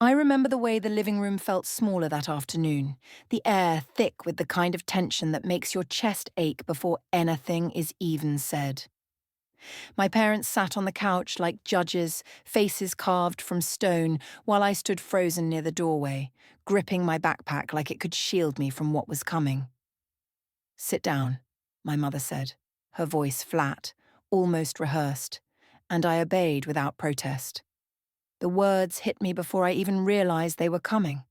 I remember the way the living room felt smaller that afternoon, the air thick with the kind of tension that makes your chest ache before anything is even said. My parents sat on the couch like judges, faces carved from stone, while I stood frozen near the doorway, gripping my backpack like it could shield me from what was coming. "Sit down," my mother said, her voice flat, almost rehearsed, and I obeyed without protest. The words hit me before I even realized they were coming.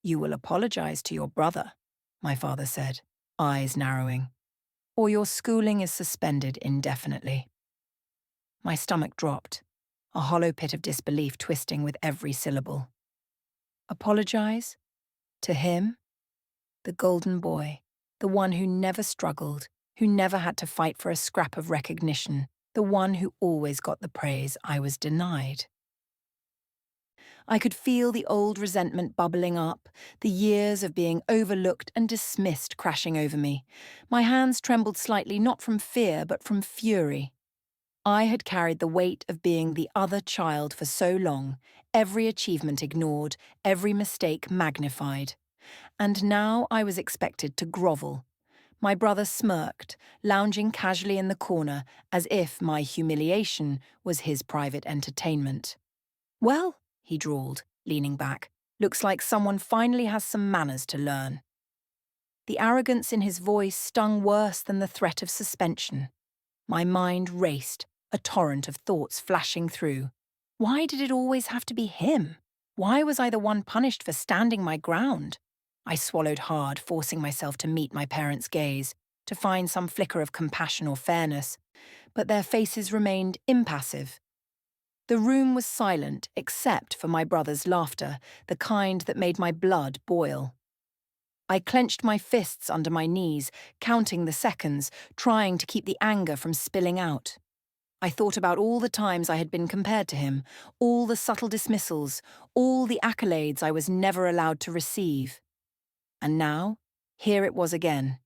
"You will apologize to your brother," my father said, eyes narrowing, "or your schooling is suspended indefinitely." My stomach dropped, a hollow pit of disbelief twisting with every syllable. Apologize? To him? The golden boy, the one who never struggled, who never had to fight for a scrap of recognition, the one who always got the praise I was denied. I could feel the old resentment bubbling up, the years of being overlooked and dismissed crashing over me. My hands trembled slightly, not from fear, but from fury. I had carried the weight of being the other child for so long, every achievement ignored, every mistake magnified. And now I was expected to grovel. My brother smirked, lounging casually in the corner, as if my humiliation was his private entertainment. "Well," he drawled, leaning back, "looks like someone finally has some manners to learn." The arrogance in his voice stung worse than the threat of suspension. My mind raced, a torrent of thoughts flashing through. Why did it always have to be him? Why was I the one punished for standing my ground? I swallowed hard, forcing myself to meet my parents' gaze, to find some flicker of compassion or fairness, but their faces remained impassive. The room was silent except for my brother's laughter, the kind that made my blood boil. I clenched my fists under my knees, counting the seconds, trying to keep the anger from spilling out. I thought about all the times I had been compared to him, all the subtle dismissals, all the accolades I was never allowed to receive. And now, here it was again,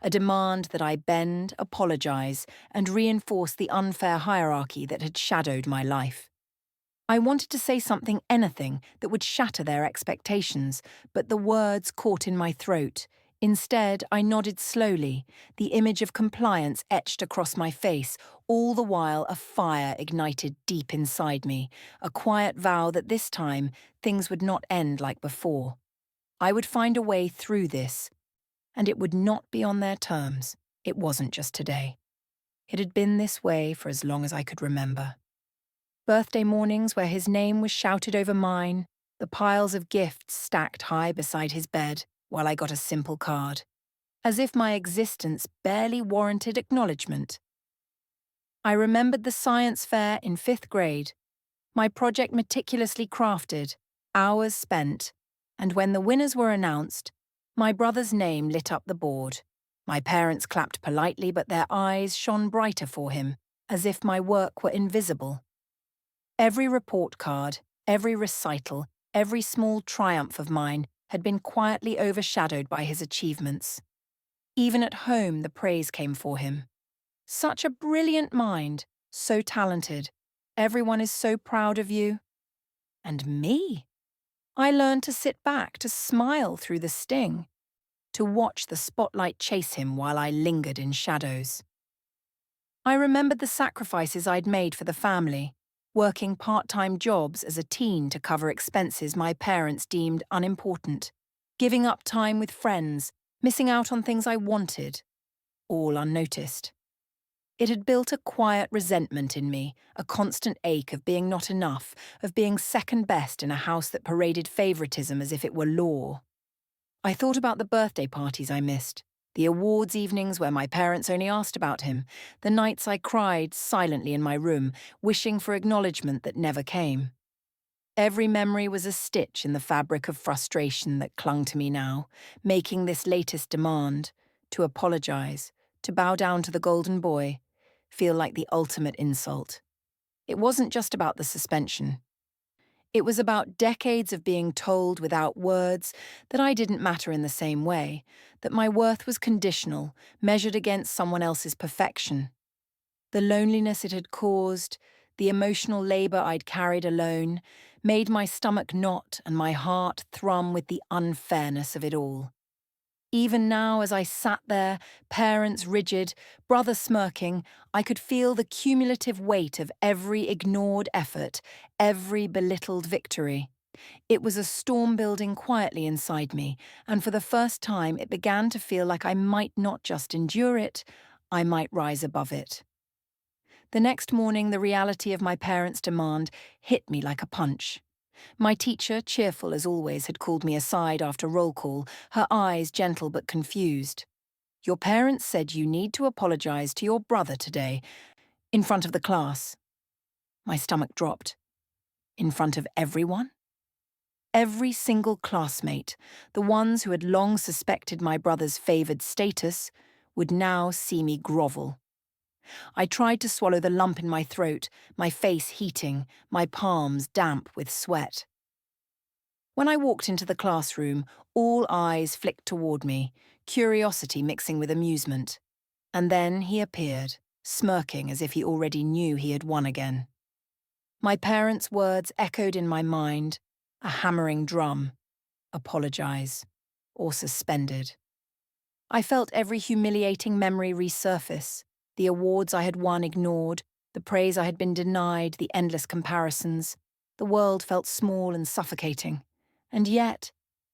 a demand that I bend, apologize, and reinforce the unfair hierarchy that had shadowed my life. I wanted to say something, anything, that would shatter their expectations, but the words caught in my throat. Instead, I nodded slowly, the image of compliance etched across my face, all the while a fire ignited deep inside me, a quiet vow that this time things would not end like before. I would find a way through this, and it would not be on their terms. It wasn't just today. It had been this way for as long as I could remember. Birthday mornings where his name was shouted over mine, the piles of gifts stacked high beside his bed while I got a simple card, as if my existence barely warranted acknowledgement. I remembered the science fair in 5th grade, my project meticulously crafted, hours spent, and when the winners were announced, my brother's name lit up the board. My parents clapped politely, but their eyes shone brighter for him, as if my work were invisible. Every report card, every recital, every small triumph of mine had been quietly overshadowed by his achievements. Even at home, the praise came for him. "Such a brilliant mind, so talented. Everyone is so proud of you." And me? I learned to sit back, to smile through the sting, to watch the spotlight chase him while I lingered in shadows. I remembered the sacrifices I'd made for the family, working part-time jobs as a teen to cover expenses my parents deemed unimportant, giving up time with friends, missing out on things I wanted, all unnoticed. It had built a quiet resentment in me, a constant ache of being not enough, of being second best in a house that paraded favoritism as if it were law. I thought about the birthday parties I missed, the awards evenings where my parents only asked about him, the nights I cried silently in my room, wishing for acknowledgement that never came. Every memory was a stitch in the fabric of frustration that clung to me now, making this latest demand, to apologize, to bow down to the golden boy, feel like the ultimate insult. It wasn't just about the suspension. It was about decades of being told without words that I didn't matter in the same way, that my worth was conditional, measured against someone else's perfection. The loneliness it had caused, the emotional labor I'd carried alone, made my stomach knot and my heart thrum with the unfairness of it all. Even now, as I sat there, parents rigid, brother smirking, I could feel the cumulative weight of every ignored effort, every belittled victory. It was a storm building quietly inside me, and for the first time it began to feel like I might not just endure it, I might rise above it. The next morning, the reality of my parents' demand hit me like a punch. My teacher, cheerful as always, had called me aside after roll call, her eyes gentle but confused. "Your parents said you need to apologize to your brother today, in front of the class." My stomach dropped. In front of everyone? Every single classmate, the ones who had long suspected my brother's favoured status, would now see me grovel. I tried to swallow the lump in my throat, my face heating, my palms damp with sweat. When I walked into the classroom, all eyes flicked toward me, curiosity mixing with amusement. And then he appeared, smirking as if he already knew he had won again. My parents' words echoed in my mind, a hammering drum. Apologize. Or suspended. I felt every humiliating memory resurface, the awards I had won ignored, the praise I had been denied, the endless comparisons. The world felt small and suffocating. And yet,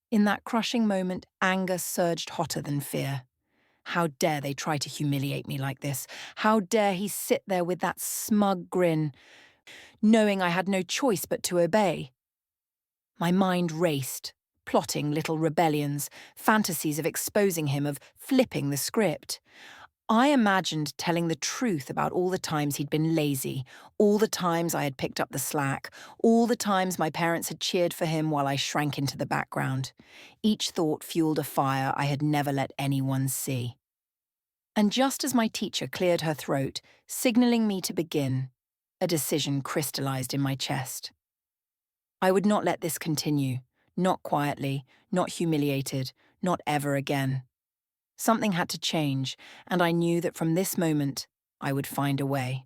in that crushing moment, anger surged hotter than fear. How dare they try to humiliate me like this? How dare he sit there with that smug grin, knowing I had no choice but to obey? My mind raced, plotting little rebellions, fantasies of exposing him, of flipping the script. I imagined telling the truth about all the times he'd been lazy, all the times I had picked up the slack, all the times my parents had cheered for him while I shrank into the background. Each thought fueled a fire I had never let anyone see. And just as my teacher cleared her throat, signaling me to begin, a decision crystallized in my chest. I would not let this continue, not quietly, not humiliated, not ever again. Something had to change, and I knew that from this moment, I would find a way.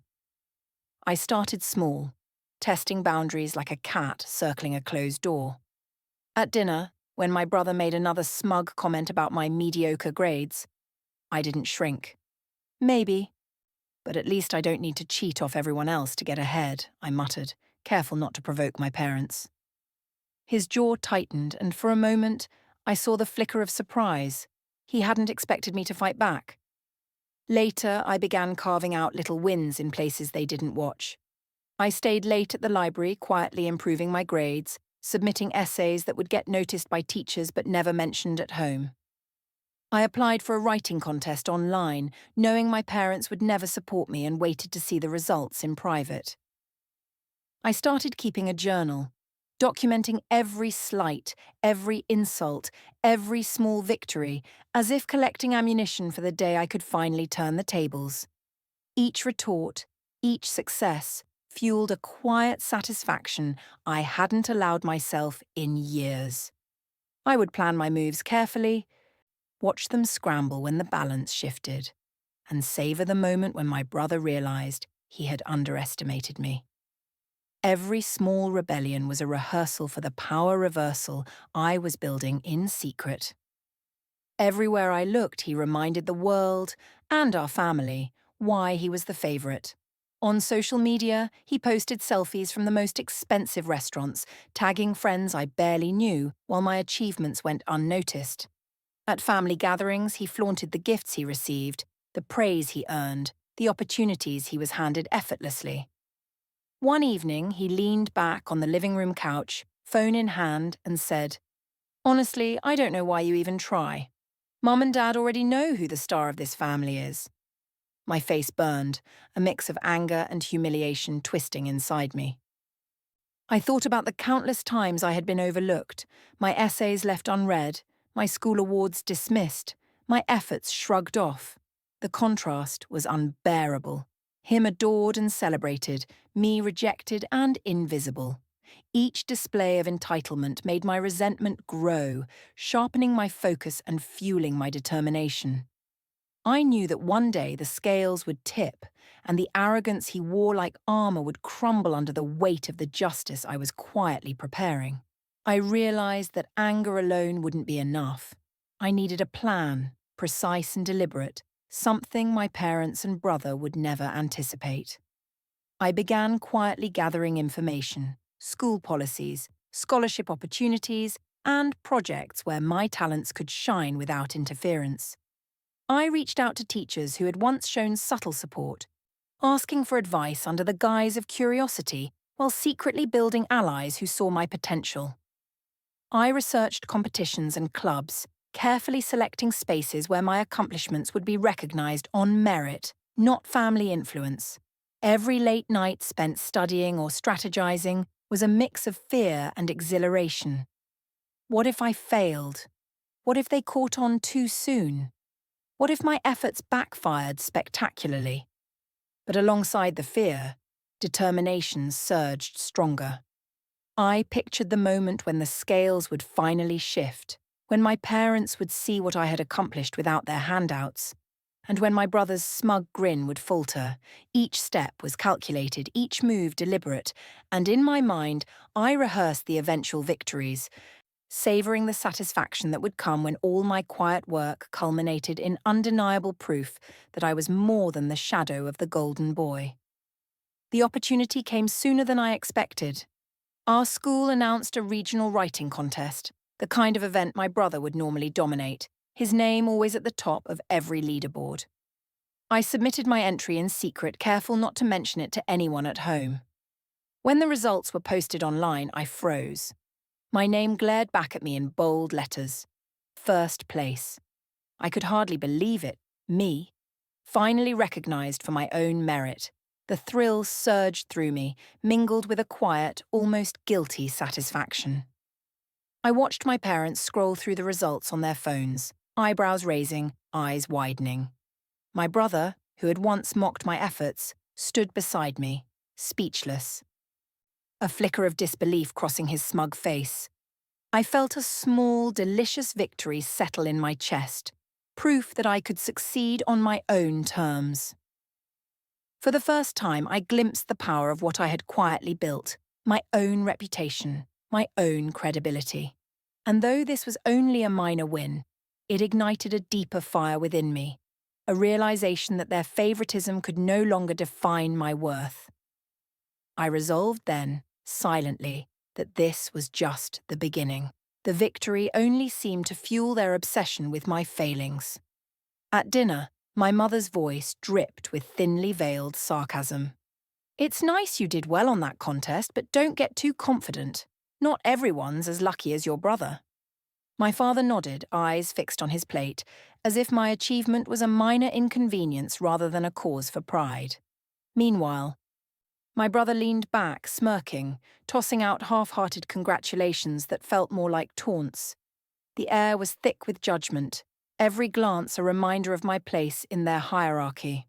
I started small, testing boundaries like a cat circling a closed door. At dinner, when my brother made another smug comment about my mediocre grades, I didn't shrink. Maybe, but at least I don't need to cheat off everyone else to get ahead, I muttered, careful not to provoke my parents. His jaw tightened, and for a moment, I saw the flicker of surprise. He hadn't expected me to fight back. Later, I began carving out little wins in places they didn't watch. I stayed late at the library, quietly improving my grades, submitting essays that would get noticed by teachers but never mentioned at home. I applied for a writing contest online, knowing my parents would never support me, and waited to see the results in private. I started keeping a journal, documenting every slight, every insult, every small victory, as if collecting ammunition for the day I could finally turn the tables. Each retort, each success, fueled a quiet satisfaction I hadn't allowed myself in years. I would plan my moves carefully, watch them scramble when the balance shifted, and savor the moment when my brother realized he had underestimated me. Every small rebellion was a rehearsal for the power reversal I was building in secret. Everywhere I looked, he reminded the world, and our family, why he was the favorite. On social media, he posted selfies from the most expensive restaurants, tagging friends I barely knew, while my achievements went unnoticed. At family gatherings, he flaunted the gifts he received, the praise he earned, the opportunities he was handed effortlessly. One evening, he leaned back on the living room couch, phone in hand, and said, "Honestly, I don't know why you even try. Mum and Dad already know who the star of this family is." My face burned, a mix of anger and humiliation twisting inside me. I thought about the countless times I had been overlooked, my essays left unread, my school awards dismissed, my efforts shrugged off. The contrast was unbearable. Him adored and celebrated, me rejected and invisible. Each display of entitlement made my resentment grow, sharpening my focus and fueling my determination. I knew that one day the scales would tip, and the arrogance he wore like armor would crumble under the weight of the justice I was quietly preparing. I realized that anger alone wouldn't be enough. I needed a plan, precise and deliberate, something my parents and brother would never anticipate. I began quietly gathering information, school policies, scholarship opportunities, and projects where my talents could shine without interference. I reached out to teachers who had once shown subtle support, asking for advice under the guise of curiosity while secretly building allies who saw my potential. I researched competitions and clubs, carefully selecting spaces where my accomplishments would be recognized on merit, not family influence. Every late night spent studying or strategizing was a mix of fear and exhilaration. What if I failed? What if they caught on too soon? What if my efforts backfired spectacularly? But alongside the fear, determination surged stronger. I pictured the moment when the scales would finally shift, when my parents would see what I had accomplished without their handouts, and when my brother's smug grin would falter. Each step was calculated, each move deliberate, and in my mind, I rehearsed the eventual victories, savouring the satisfaction that would come when all my quiet work culminated in undeniable proof that I was more than the shadow of the golden boy. The opportunity came sooner than I expected. Our school announced a regional writing contest, the kind of event my brother would normally dominate, his name always at the top of every leaderboard. I submitted my entry in secret, careful not to mention it to anyone at home. When the results were posted online, I froze. My name glared back at me in bold letters. First place. I could hardly believe it. Me. Finally recognized for my own merit. The thrill surged through me, mingled with a quiet, almost guilty satisfaction. I watched my parents scroll through the results on their phones, eyebrows raising, eyes widening. My brother, who had once mocked my efforts, stood beside me, speechless. A flicker of disbelief crossing his smug face. I felt a small, delicious victory settle in my chest, proof that I could succeed on my own terms. For the first time, I glimpsed the power of what I had quietly built, my own reputation, my own credibility. And though this was only a minor win, it ignited a deeper fire within me, a realization that their favoritism could no longer define my worth. I resolved then, silently, that this was just the beginning. The victory only seemed to fuel their obsession with my failings. At dinner, my mother's voice dripped with thinly veiled sarcasm. "It's nice you did well on that contest, but don't get too confident. Not everyone's as lucky as your brother." My father nodded, eyes fixed on his plate, as if my achievement was a minor inconvenience rather than a cause for pride. Meanwhile, my brother leaned back, smirking, tossing out half-hearted congratulations that felt more like taunts. The air was thick with judgment, every glance a reminder of my place in their hierarchy.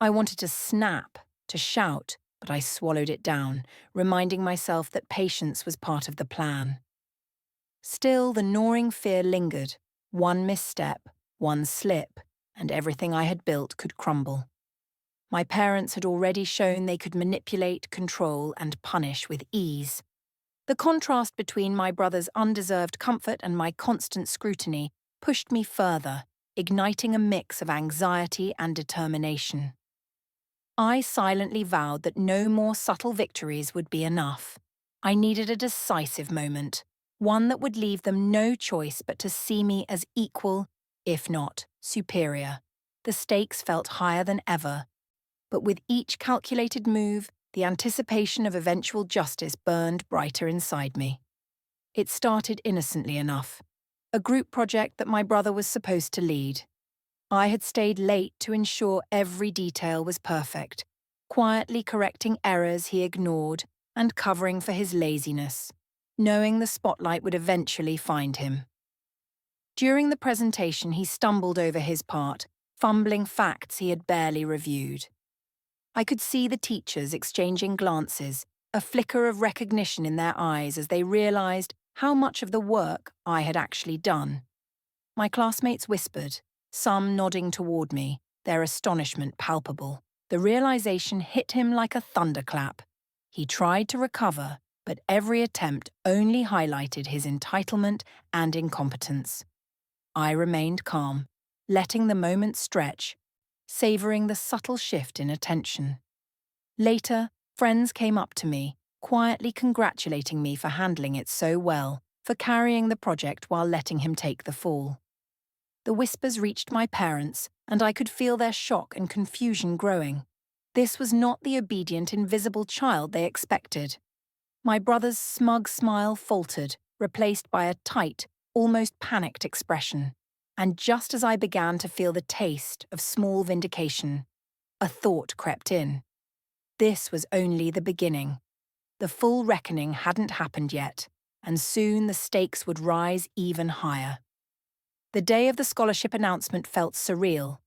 I wanted to snap, to shout, but I swallowed it down, reminding myself that patience was part of the plan. Still, the gnawing fear lingered. One misstep, one slip, and everything I had built could crumble. My parents had already shown they could manipulate, control, and punish with ease. The contrast between my brother's undeserved comfort and my constant scrutiny pushed me further, igniting a mix of anxiety and determination. I silently vowed that no more subtle victories would be enough. I needed a decisive moment, one that would leave them no choice but to see me as equal, if not superior. The stakes felt higher than ever, but with each calculated move, the anticipation of eventual justice burned brighter inside me. It started innocently enough, a group project that my brother was supposed to lead. I had stayed late to ensure every detail was perfect, quietly correcting errors he ignored and covering for his laziness, knowing the spotlight would eventually find him. During the presentation, he stumbled over his part, fumbling facts he had barely reviewed. I could see the teachers exchanging glances, a flicker of recognition in their eyes as they realized how much of the work I had actually done. My classmates whispered, some nodding toward me, their astonishment palpable. The realization hit him like a thunderclap. He tried to recover, but every attempt only highlighted his entitlement and incompetence. I remained calm, letting the moment stretch, savoring the subtle shift in attention. Later, friends came up to me, quietly congratulating me for handling it so well, for carrying the project while letting him take the fall. The whispers reached my parents, and I could feel their shock and confusion growing. This was not the obedient, invisible child they expected. My brother's smug smile faltered, replaced by a tight, almost panicked expression. And just as I began to feel the taste of small vindication, a thought crept in. This was only the beginning. The full reckoning hadn't happened yet, and soon the stakes would rise even higher. The day of the scholarship announcement felt surreal.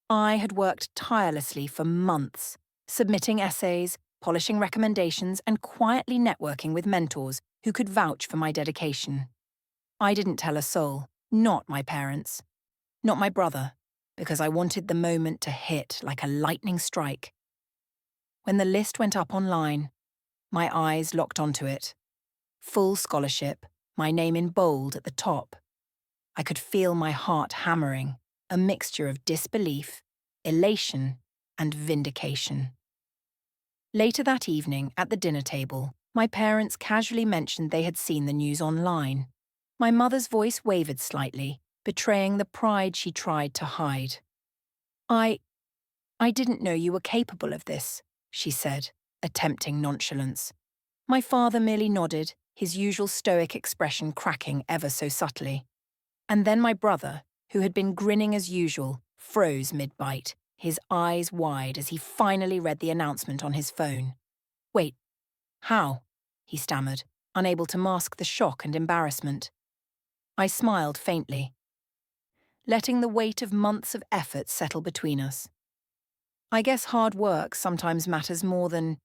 I had worked tirelessly for months, submitting essays, polishing recommendations, and quietly networking with mentors who could vouch for my dedication. I didn't tell a soul, not my parents, not my brother, because I wanted the moment to hit like a lightning strike. When the list went up online, my eyes locked onto it. Full scholarship, my name in bold at the top. I could feel my heart hammering, a mixture of disbelief, elation, and vindication. Later that evening, at the dinner table, my parents casually mentioned they had seen the news online. My mother's voice wavered slightly, betraying the pride she tried to hide. I didn't know you were capable of this, she said, attempting nonchalance. My father merely nodded, his usual stoic expression cracking ever so subtly. And then my brother, who had been grinning as usual, froze mid-bite, his eyes wide as he finally read the announcement on his phone. Wait, how? He stammered, unable to mask the shock and embarrassment. I smiled faintly, letting the weight of months of effort settle between us. I guess hard work sometimes matters more than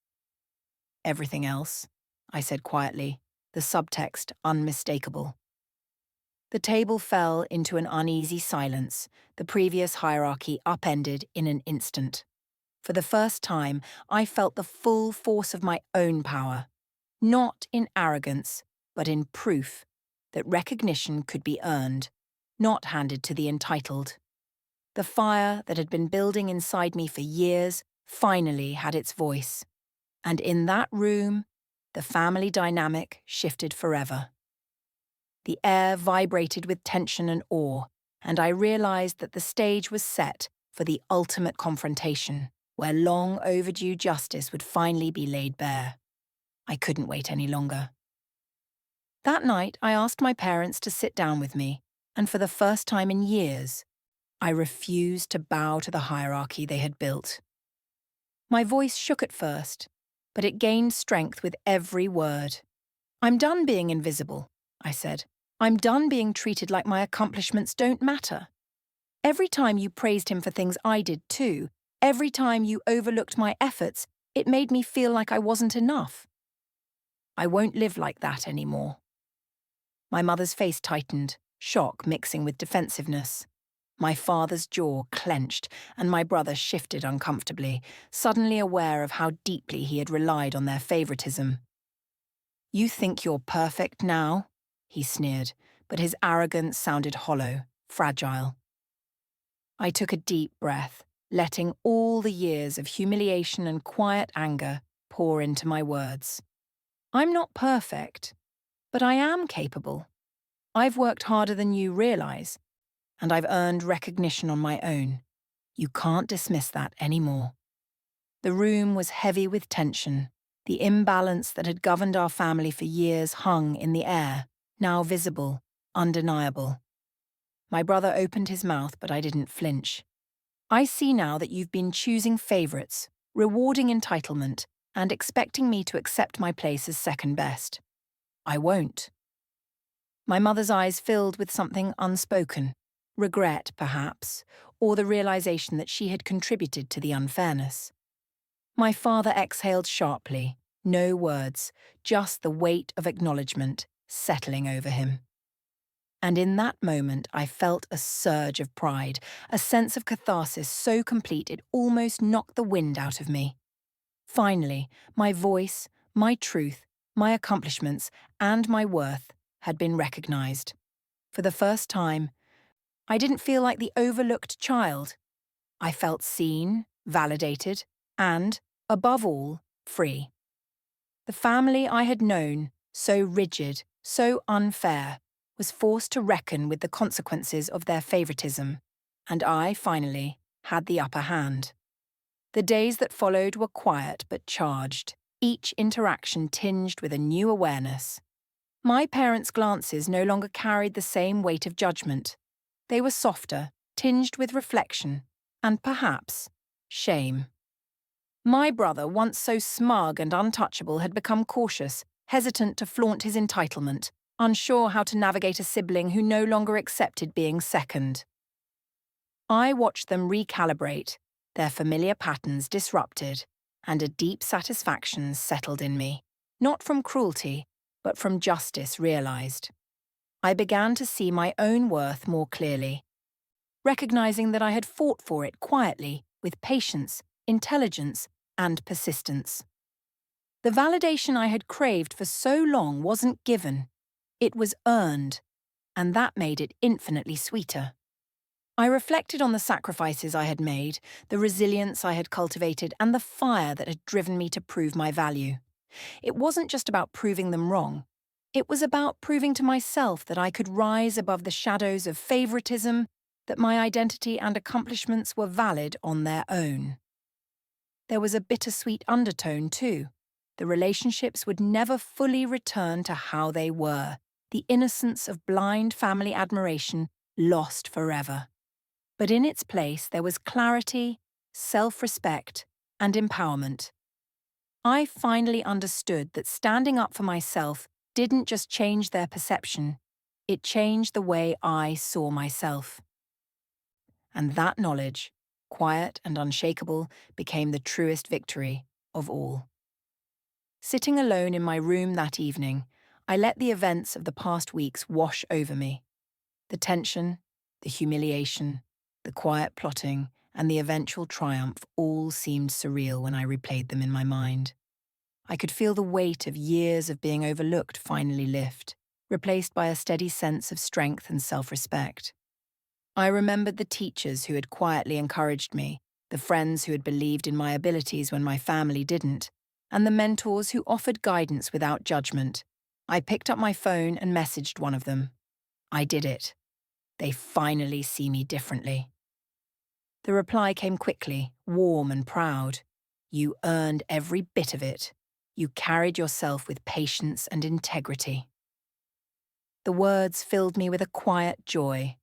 everything else, I said quietly, the subtext unmistakable. The table fell into an uneasy silence, the previous hierarchy upended in an instant. For the first time, I felt the full force of my own power, not in arrogance, but in proof that recognition could be earned, not handed to the entitled. The fire that had been building inside me for years finally had its voice. And in that room, the family dynamic shifted forever. The air vibrated with tension and awe, and I realized that the stage was set for the ultimate confrontation, where long overdue justice would finally be laid bare. I couldn't wait any longer. That night, I asked my parents to sit down with me, and for the first time in years, I refused to bow to the hierarchy they had built. My voice shook at first, but it gained strength with every word. I'm done being invisible, I said. I'm done being treated like my accomplishments don't matter. Every time you praised him for things I did too, every time you overlooked my efforts, it made me feel like I wasn't enough. I won't live like that anymore. My mother's face tightened, shock mixing with defensiveness. My father's jaw clenched, and my brother shifted uncomfortably, suddenly aware of how deeply he had relied on their favoritism. You think you're perfect now? He sneered, but his arrogance sounded hollow, fragile. I took a deep breath, letting all the years of humiliation and quiet anger pour into my words. I'm not perfect, but I am capable. I've worked harder than you realize, and I've earned recognition on my own. You can't dismiss that anymore. The room was heavy with tension. The imbalance that had governed our family for years hung in the air, now visible, undeniable. My brother opened his mouth, but I didn't flinch. I see now that you've been choosing favorites, rewarding entitlement, and expecting me to accept my place as second best. I won't. My mother's eyes filled with something unspoken, regret, perhaps, or the realization that she had contributed to the unfairness. My father exhaled sharply, no words, just the weight of acknowledgement settling over him. And in that moment, I felt a surge of pride, a sense of catharsis so complete it almost knocked the wind out of me. Finally, my voice, my truth, my accomplishments, and my worth had been recognized. For the first time, I didn't feel like the overlooked child. I felt seen, validated, and, above all, free. The family I had known, so rigid, so unfair, was forced to reckon with the consequences of their favoritism, and I, finally, had the upper hand. The days that followed were quiet but charged, each interaction tinged with a new awareness. My parents' glances no longer carried the same weight of judgment. They were softer, tinged with reflection, and perhaps shame. My brother, once so smug and untouchable, had become cautious, hesitant to flaunt his entitlement, unsure how to navigate a sibling who no longer accepted being second. I watched them recalibrate, their familiar patterns disrupted, and a deep satisfaction settled in me, not from cruelty, but from justice realized. I began to see my own worth more clearly, recognizing that I had fought for it quietly, with patience, intelligence, and persistence. The validation I had craved for so long wasn't given, it was earned, and that made it infinitely sweeter. I reflected on the sacrifices I had made, the resilience I had cultivated, and the fire that had driven me to prove my value. It wasn't just about proving them wrong. It was about proving to myself that I could rise above the shadows of favoritism, that my identity and accomplishments were valid on their own. There was a bittersweet undertone, too. The relationships would never fully return to how they were, the innocence of blind family admiration lost forever. But in its place there was clarity, self-respect, and empowerment. I finally understood that standing up for myself didn't just change their perception, it changed the way I saw myself. And that knowledge, quiet and unshakable, became the truest victory of all. Sitting alone in my room that evening, I let the events of the past weeks wash over me. The tension, the humiliation, the quiet plotting, and the eventual triumph all seemed surreal when I replayed them in my mind. I could feel the weight of years of being overlooked finally lift, replaced by a steady sense of strength and self-respect. I remembered the teachers who had quietly encouraged me, the friends who had believed in my abilities when my family didn't, and the mentors who offered guidance without judgment. I picked up my phone and messaged one of them. I did it. They finally see me differently. The reply came quickly, warm and proud. You earned every bit of it. You carried yourself with patience and integrity. The words filled me with a quiet joy,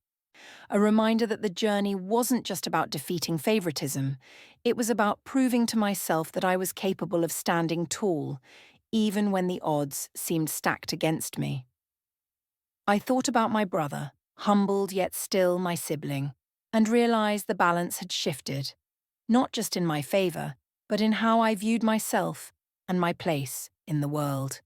a reminder that the journey wasn't just about defeating favoritism, it was about proving to myself that I was capable of standing tall, even when the odds seemed stacked against me. I thought about my brother, humbled yet still my sibling, and realized the balance had shifted, not just in my favor, but in how I viewed myself and my place in the world.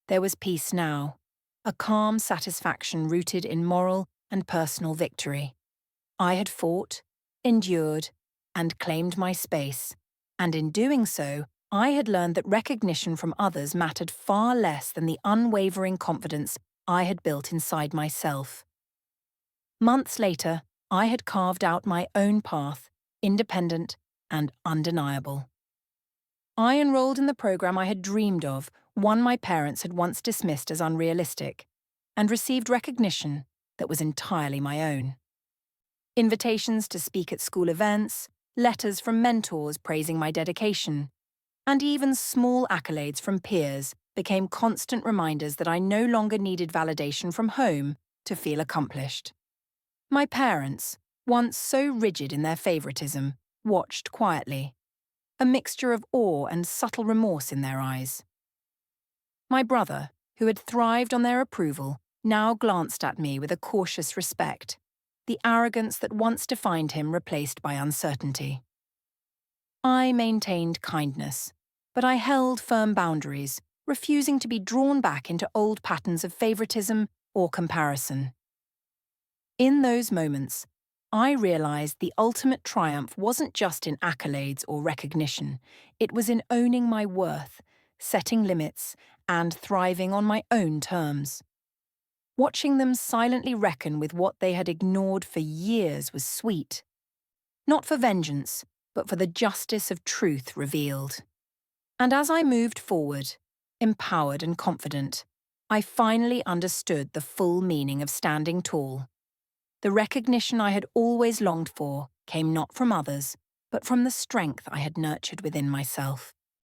There was peace now, a calm satisfaction rooted in moral and personal victory. I had fought, endured, and claimed my space, and in doing so, I had learned that recognition from others mattered far less than the unwavering confidence I had built inside myself. Months later, I had carved out my own path, independent and undeniable. I enrolled in the program I had dreamed of, one my parents had once dismissed as unrealistic, and received recognition that was entirely my own. Invitations to speak at school events, letters from mentors praising my dedication, and even small accolades from peers became constant reminders that I no longer needed validation from home to feel accomplished. My parents, once so rigid in their favoritism, watched quietly, a mixture of awe and subtle remorse in their eyes. My brother, who had thrived on their approval, now glanced at me with a cautious respect, the arrogance that once defined him replaced by uncertainty. I maintained kindness, but I held firm boundaries, refusing to be drawn back into old patterns of favoritism or comparison. In those moments, I realized the ultimate triumph wasn't just in accolades or recognition, it was in owning my worth, setting limits, and thriving on my own terms. Watching them silently reckon with what they had ignored for years was sweet. Not for vengeance, but for the justice of truth revealed. And as I moved forward, empowered and confident, I finally understood the full meaning of standing tall. The recognition I had always longed for came not from others, but from the strength I had nurtured within myself.